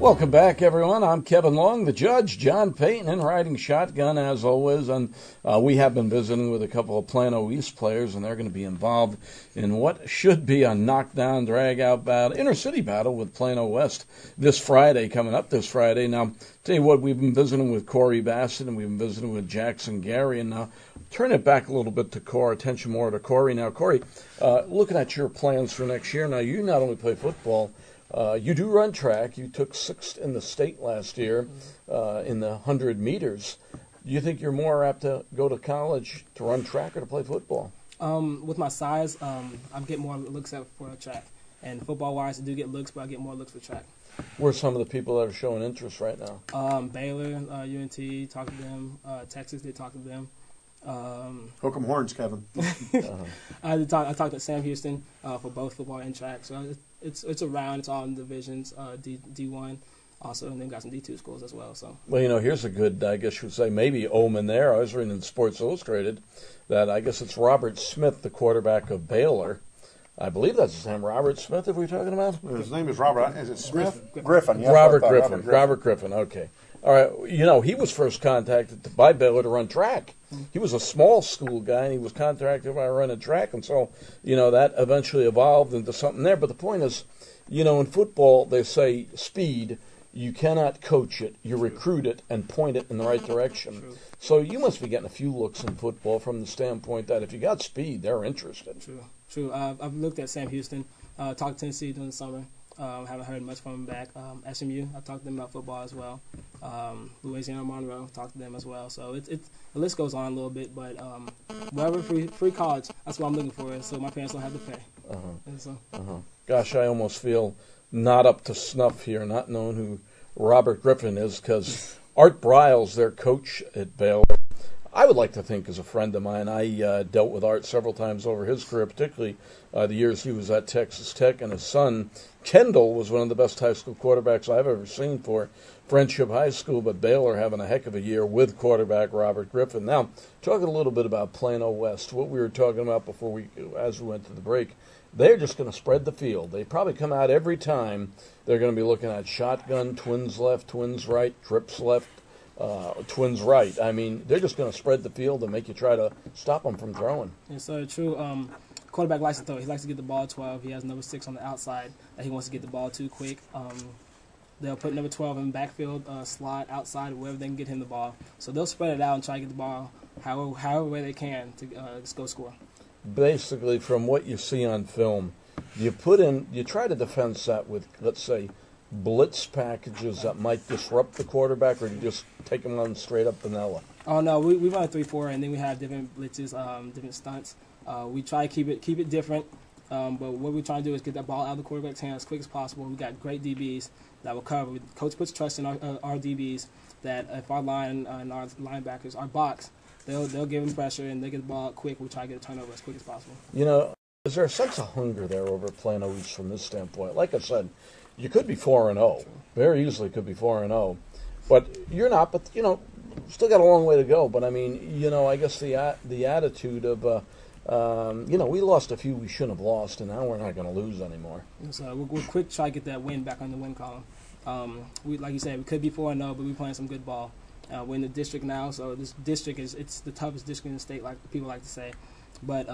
Welcome back, everyone. I'm Kevin Long, the judge, John Payton, and riding shotgun as always. And we have been visiting with a couple of Plano East players, and they're going to be involved in what should be a knockdown, drag-out battle, inner-city battle with Plano West this Friday, coming up this Friday. Now, tell you what, we've been visiting with Corey Bassett, and we've been visiting with Jackson Garrey, and now turn it back a little bit to Corey, attention more to Corey. Now, Corey, looking at your plans for next year, now you not only play football, you do run track. You took 6th in the state last year in the 100 meters. Do you think you're more apt to go to college to run track or to play football? With my size, I'm getting more looks at for track. And football-wise, I do get looks, but I get more looks for track. Where are some of the people that are showing interest right now? Baylor, UNT, talk to them. Texas, they talk to them. Hook 'em horns, Kevin. I talked to Sam Houston for both football and track. So it's around. It's all in divisions. D1 also, and then got some D2 schools as well. So well, here's a good, I guess you would say, maybe omen there. I was reading in Sports Illustrated that I guess it's Robert Smith, the quarterback of Baylor. I believe that's his name, Robert Smith, if we're talking about? His name is Robert. Is it Smith? Griffin. Yes, Robert Griffin. Robert Griffin, okay. All right, he was first contacted by Baylor to run track. He was a small school guy, and he was contacted by running track, and so, that eventually evolved into something there. But the point is, in football, they say speed, you cannot coach it. You recruit it and point it in the right direction. True. So you must be getting a few looks in football from the standpoint that if you got speed, they're interested. True. I've looked at Sam Houston, talked to Tennessee during the summer. Haven't heard much from him back. SMU, I talked to them about football as well. Louisiana Monroe, talked to them as well. So the list goes on a little bit, but wherever free college, that's what I'm looking for, so my parents don't have to pay. Gosh, I almost feel not up to snuff here, not knowing who Robert Griffin is, because Art Briles, their coach at Baylor, I would like to think is a friend of mine. I dealt with Art several times over his career, particularly the years he was at Texas Tech, and his son, Kendall, was one of the best high school quarterbacks I've ever seen for Friendship High School, but Baylor having a heck of a year with quarterback Robert Griffin. Now, talking a little bit about Plano West, what we were talking about before as we went to the break, they're just going to spread the field. They probably come out every time. They're going to be looking at shotgun, twins left, twins right, trips left, twins right. I mean, they're just going to spread the field and make you try to stop them from throwing. Yes, sir. True. Quarterback likes to throw. He likes to get the ball 12. He has number 6 on the outside that he wants to get the ball to quick. They'll put number 12 in backfield, slot, outside, wherever they can get him the ball. So they'll spread it out and try to get the ball however way they can to go score. Basically, from what you see on film, you try to defend that with, let's say, blitz packages that might disrupt the quarterback, or do you just take them on straight up vanilla? Oh no, we run a 3-4, and then we have different blitzes, different stunts. We try to keep it different, but what we're trying to do is get that ball out of the quarterback's hands as quick as possible. We got great DBs that will cover. Coach puts trust in our DBs that if our line and our linebackers are boxed, they'll give them pressure and they get the ball out quick. We try to get a turnover as quick as possible. Is there a sense of hunger there over at Plano East from this standpoint? Like I said, you could be 4-0, very easily could be 4-0, but you're not. But still got a long way to go. But I mean, I guess the attitude of we lost a few we shouldn't have lost, and now we're not going to lose anymore. So we're quick to try to get that win back on the win column. We, like you said, we could be 4-0, but we're playing some good ball. We're in the district now, so this district it's the toughest district in the state, like people like to say. But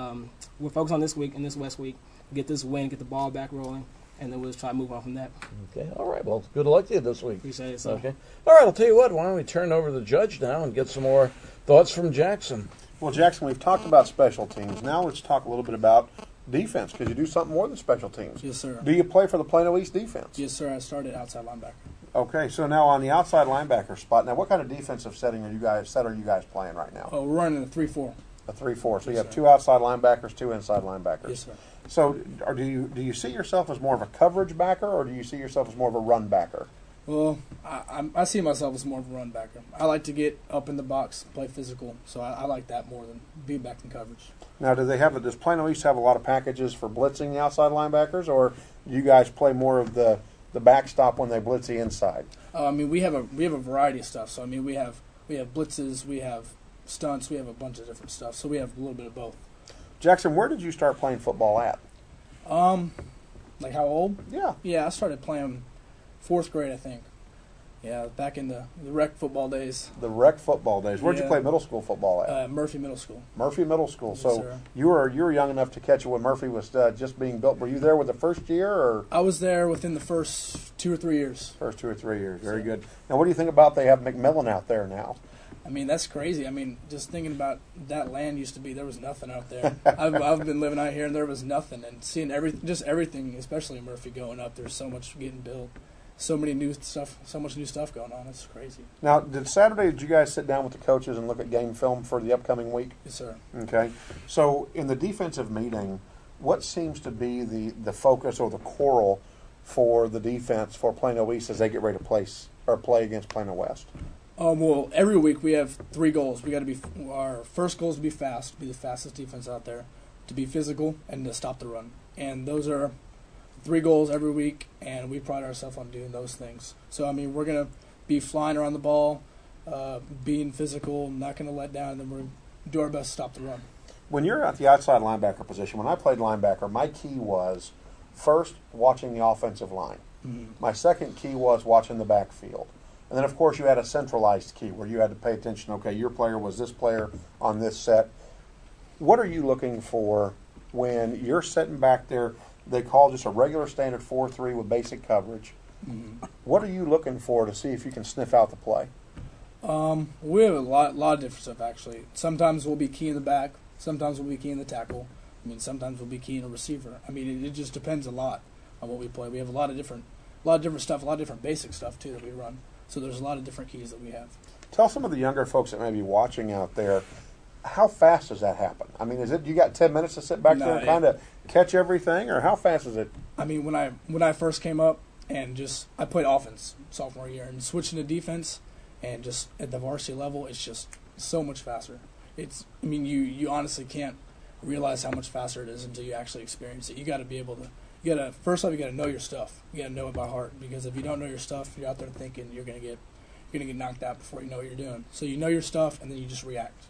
we're focused on this week and this West week, get this win, get the ball back rolling, and then we'll just try to move on from that. Okay, all right. Well, good luck to you this week. Appreciate it, sir. Okay. All right, I'll tell you what. Why don't we turn over to the judge now and get some more thoughts from Jackson? Well, Jackson, we've talked about special teams. Now let's talk a little bit about defense, because you do something more than special teams. Yes, sir. Do you play for the Plano East defense? Yes, sir. I started outside linebacker. Okay, so now on the outside linebacker spot, now what kind of defensive setting are you guys playing right now? Oh, we're running a 3-4. A 3-4. So you Yes, have sir. 2 outside linebackers, 2 inside linebackers. Yes, sir. So do you see yourself as more of a coverage backer, or do you see yourself as more of a run backer? Well, I see myself as more of a run backer. I like to get up in the box, play physical, so I like that more than be back in coverage. Now, does Plano East have a lot of packages for blitzing the outside linebackers, or do you guys play more of the backstop when they blitz the inside? We have a variety of stuff. So we have blitzes, we have stunts, we have a bunch of different stuff. So we have a little bit of both. Jackson, where did you start playing football at? Like how old? Yeah. Yeah, I started playing 4th grade, I think. Yeah, back in the rec football days. The rec football days. Where'd you Yeah. play middle school football at? Murphy Middle School. Murphy Middle School. Yes, So sir. you were young enough to catch it when Murphy was just being built. Were you there with the first year or I was there within the first 2 or 3 years. first 2 or 3 years? Very So- good. Now, what do you think about they have McMillan out there now? I mean, that's crazy. I mean, just thinking about that land used to be, there was nothing out there. I've been living out here, and there was nothing. And seeing everything, especially in Murphy going up, there's so much getting built. So much new stuff going on. It's crazy. Now, did you guys sit down with the coaches and look at game film for the upcoming week? Yes, sir. Okay. So in the defensive meeting, what seems to be the focus or the quarrel for the defense for Plano East as they get ready to play against Plano West? Well, every week we have 3 goals. We got to be our first goal is to be fast, be the fastest defense out there, to be physical, and to stop the run. And those are 3 goals every week, and we pride ourselves on doing those things. So I mean, we're gonna be flying around the ball, being physical, not gonna let down, and then we're gonna do our best to stop the run. When you're at the outside linebacker position, when I played linebacker, my key was first watching the offensive line. Mm-hmm. My second key was watching the backfield. And then, of course, you had a centralized key where you had to pay attention. Okay, your player was this player on this set. What are you looking for when you're sitting back there? They call just a regular standard 4-3 with basic coverage. Mm-hmm. What are you looking for to see if you can sniff out the play? We have a lot of different stuff actually. Sometimes we'll be key in the back. Sometimes we'll be key in the tackle. I mean, sometimes we'll be key in a receiver. I mean, it just depends a lot on what we play. We have a lot of different stuff, a lot of different basic stuff too that we run. So there's a lot of different keys that we have. Tell some of the younger folks that may be watching out there, how fast does that happen? I mean, you got 10 minutes to sit back there and kind of catch everything, or how fast is it? I mean, when I first came up and I played offense sophomore year and switching to defense and just at the varsity level, it's just so much faster. I mean, you honestly can't realize how much faster it is until you actually experience it. You got to be able to. First off, you got to know your stuff. You got to know it by heart, because if you don't know your stuff, you're out there thinking you're gonna get knocked out before you know what you're doing. So you know your stuff, and then you just react.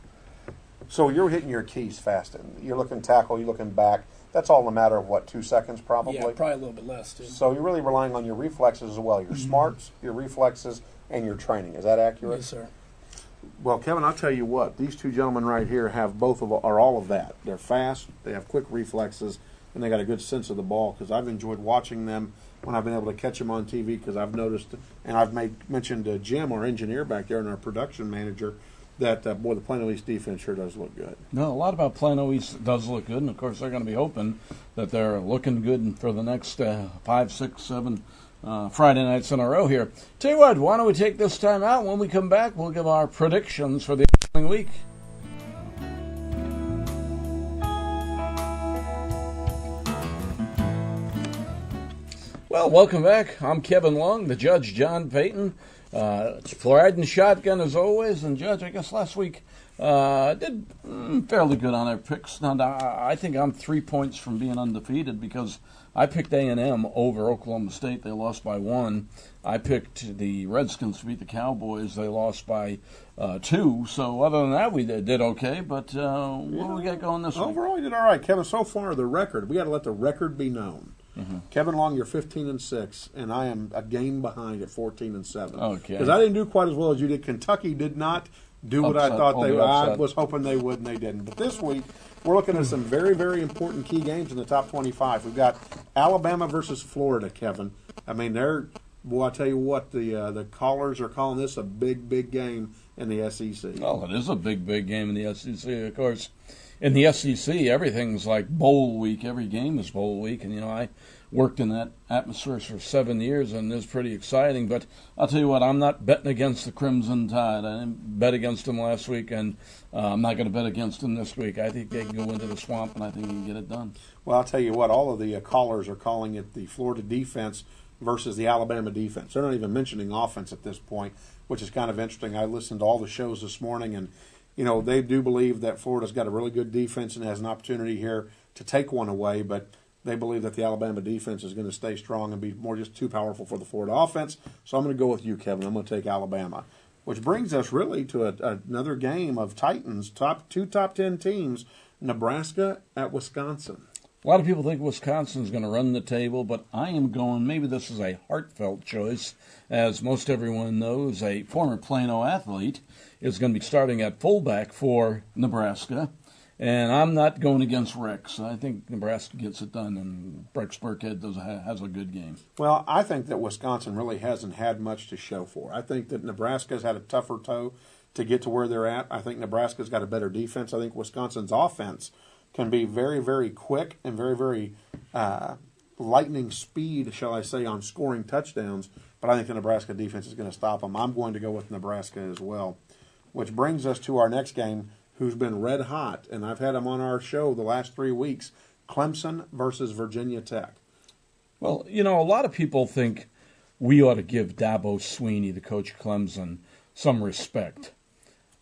So you're hitting your keys fast, and you're looking tackle, you're looking back. That's all in a matter of, what, 2 seconds probably? Yeah, probably a little bit less, too. So you're really relying on your reflexes as well, your smarts, your reflexes, and your training. Is that accurate? Yes, sir. Well, Kevin, I'll tell you what. These 2 gentlemen right here have all of that. They're fast, they have quick reflexes, and they got a good sense of the ball, because I've enjoyed watching them when I've been able to catch them on TV, because I've noticed, and I've mentioned to Jim, our engineer back there, and our production manager, that, boy, the Plano East defense sure does look good. No, a lot about Plano East does look good, and of course they're going to be hoping that they're looking good for the next 5, 6, 7 Friday nights in a row here. Tell you what, why don't we take this time out? When we come back, we'll give our predictions for the upcoming week. Well, welcome back. I'm Kevin Long, the Judge John Payton. It's riding shotgun as always, and Judge, I guess last week did fairly good on our picks. Now, I think I'm 3 points from being undefeated, because I picked A&M over Oklahoma State. They lost by 1. I picked the Redskins to beat the Cowboys. They lost by 2. So other than that, we did okay. But what do we got going this week? Overall, you did all right, Kevin. So far, the record, we got to let the record be known. Mm-hmm. Kevin Long, you're 15-6, and I am a game behind at 14-7. Okay. Because I didn't do quite as well as you did. Kentucky did not do what I thought they would. I was hoping they would, and they didn't. But this week, we're looking at some very, very important key games in the top 25. We've got Alabama versus Florida, Kevin. I mean, I tell you what, the callers are calling this a big, big game in the SEC. Well, it is a big, big game in the SEC, of course. In the SEC, everything's like bowl week. Every game is bowl week. And, I worked in that atmosphere for 7 years, and it's pretty exciting. But I'll tell you what, I'm not betting against the Crimson Tide. I didn't bet against them last week, and I'm not going to bet against them this week. I think they can go into the swamp, and I think they can get it done. Well, I'll tell you what, all of the callers are calling it the Florida defense versus the Alabama defense. They're not even mentioning offense at this point, which is kind of interesting. I listened to all the shows this morning, and they do believe that Florida's got a really good defense and has an opportunity here to take one away, but they believe that the Alabama defense is going to stay strong and be more just too powerful for the Florida offense. So I'm going to go with you, Kevin. I'm going to take Alabama, which brings us really to another game of Titans, two top 10 teams, Nebraska at Wisconsin. A lot of people think Wisconsin's going to run the table, but I am going, maybe this is a heartfelt choice. As most everyone knows, a former Plano athlete is going to be starting at fullback for Nebraska. And I'm not going against Rex. I think Nebraska gets it done, and Rex Burkhead has a good game. Well, I think that Wisconsin really hasn't had much to show for. I think that Nebraska's had a tougher toe to get to where they're at. I think Nebraska's got a better defense. I think Wisconsin's offense can be very, very quick and very, very lightning speed, shall I say, on scoring touchdowns. But I think the Nebraska defense is going to stop them. I'm going to go with Nebraska as well. Which brings us to our next game, who's been red hot, and I've had him on our show the last 3 weeks, Clemson versus Virginia Tech. Well, a lot of people think we ought to give Dabo Swinney, the coach of Clemson, some respect.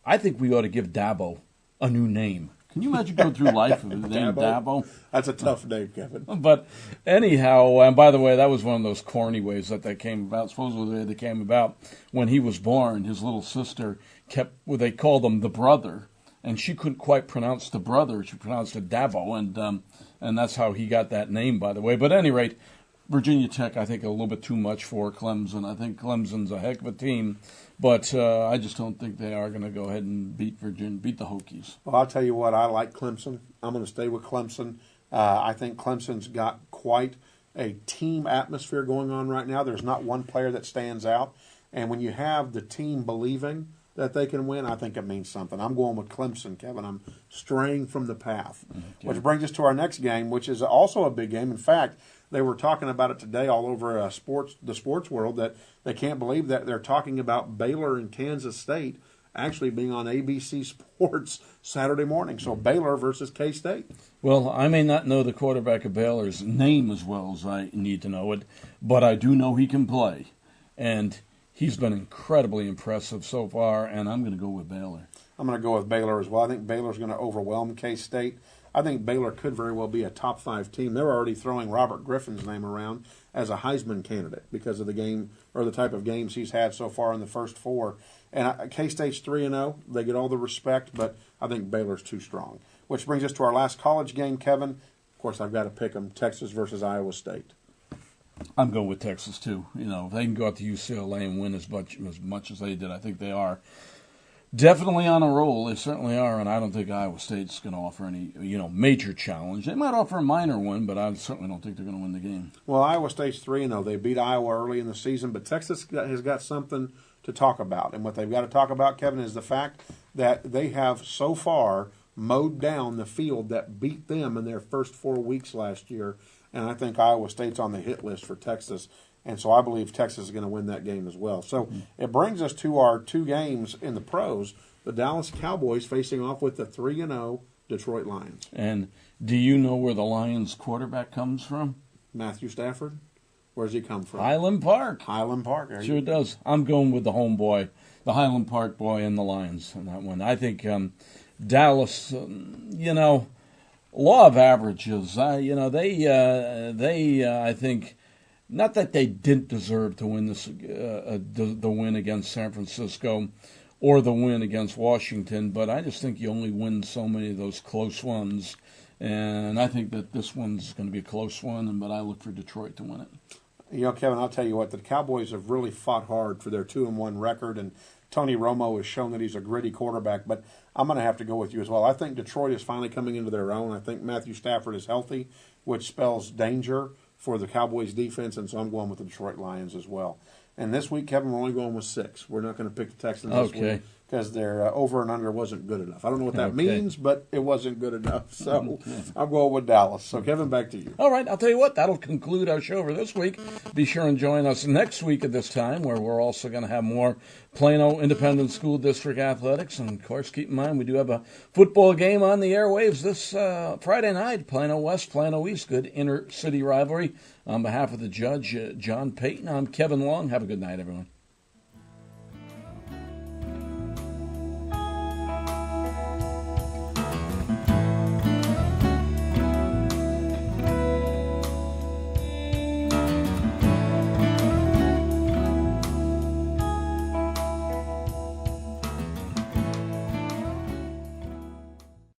I think we ought to give Dabo a new name. Can you imagine going through life with the name Dabo? That's a tough name, Kevin. But anyhow, and by the way, that was one of those corny ways that they came about. Supposedly they came about when he was born. His little sister they called him the brother, and she couldn't quite pronounce the brother. She pronounced it Dabo, and that's how he got that name, by the way. But at any rate, Virginia Tech, I think, a little bit too much for Clemson. I think Clemson's a heck of a team, but I just don't think they are going to go ahead and beat the Hokies. Well, I'll tell you what, I like Clemson. I'm going to stay with Clemson. I think Clemson's got quite a team atmosphere going on right now. There's not one player that stands out. And when you have the team believing that they can win, I think it means something. I'm going with Clemson, Kevin. I'm straying from the path. Okay. Which brings us to our next game, which is also a big game. In fact, they were talking about it today all over the sports world, that they can't believe that they're talking about Baylor and Kansas State actually being on ABC Sports Saturday morning. So Baylor versus K-State. Well, I may not know the quarterback of Baylor's name as well as I need to know it, but I do know he can play. And he's been incredibly impressive so far, and I'm going to go with Baylor. I'm going to go with Baylor as well. I think Baylor's going to overwhelm K-State. I think Baylor could very well be a top 5 team. They're already throwing Robert Griffin's name around as a Heisman candidate because of the game or the type of games he's had so far in the first 4. And K-State's 3-0. They get all the respect, but I think Baylor's too strong. Which brings us to our last college game, Kevin. Of course, I've got to pick them, Texas versus Iowa State. I'm going with Texas, too. If they can go out to UCLA and win as much as they did, I think they are definitely on a roll. They certainly are, and I don't think Iowa State's going to offer any, major challenge. They might offer a minor one, but I certainly don't think they're going to win the game. Well, Iowa State's 3-0. They beat Iowa early in the season, but Texas has got something to talk about. And what they've got to talk about, Kevin, is the fact that they have so far mowed down the field that beat them in their first 4 weeks last year. And I think Iowa State's on the hit list for Texas. And so I believe Texas is going to win that game as well. So it brings us to our 2 games in the pros. The Dallas Cowboys facing off with the 3-0 Detroit Lions. And do you know where the Lions quarterback comes from? Matthew Stafford? Where's he come from? Highland Park. Highland Park. Sure does. I'm going with the homeboy, the Highland Park boy and the Lions on that one. I think Dallas, law of averages, I think, not that they didn't deserve to win the win against San Francisco or the win against Washington, but I just think you only win so many of those close ones, and I think that this one's going to be a close one, but I look for Detroit to win it. Kevin, I'll tell you what, the Cowboys have really fought hard for their 2-1 record, and Tony Romo has shown that he's a gritty quarterback, but I'm going to have to go with you as well. I think Detroit is finally coming into their own. I think Matthew Stafford is healthy, which spells danger for the Cowboys defense, and so I'm going with the Detroit Lions as well. And this week, Kevin, we're only going with 6. We're not going to pick the Texans this week because their over and under wasn't good enough. I don't know what that means, but it wasn't good enough. So I'm going with Dallas. So, Kevin, back to you. All right, I'll tell you what, that'll conclude our show for this week. Be sure and join us next week at this time, where we're also going to have more Plano Independent School District athletics. And, of course, keep in mind we do have a football game on the airwaves this Friday night, Plano West, Plano East, good inner-city rivalry. On behalf of the judge, John Payton, I'm Kevin Long. Have a good night, everyone.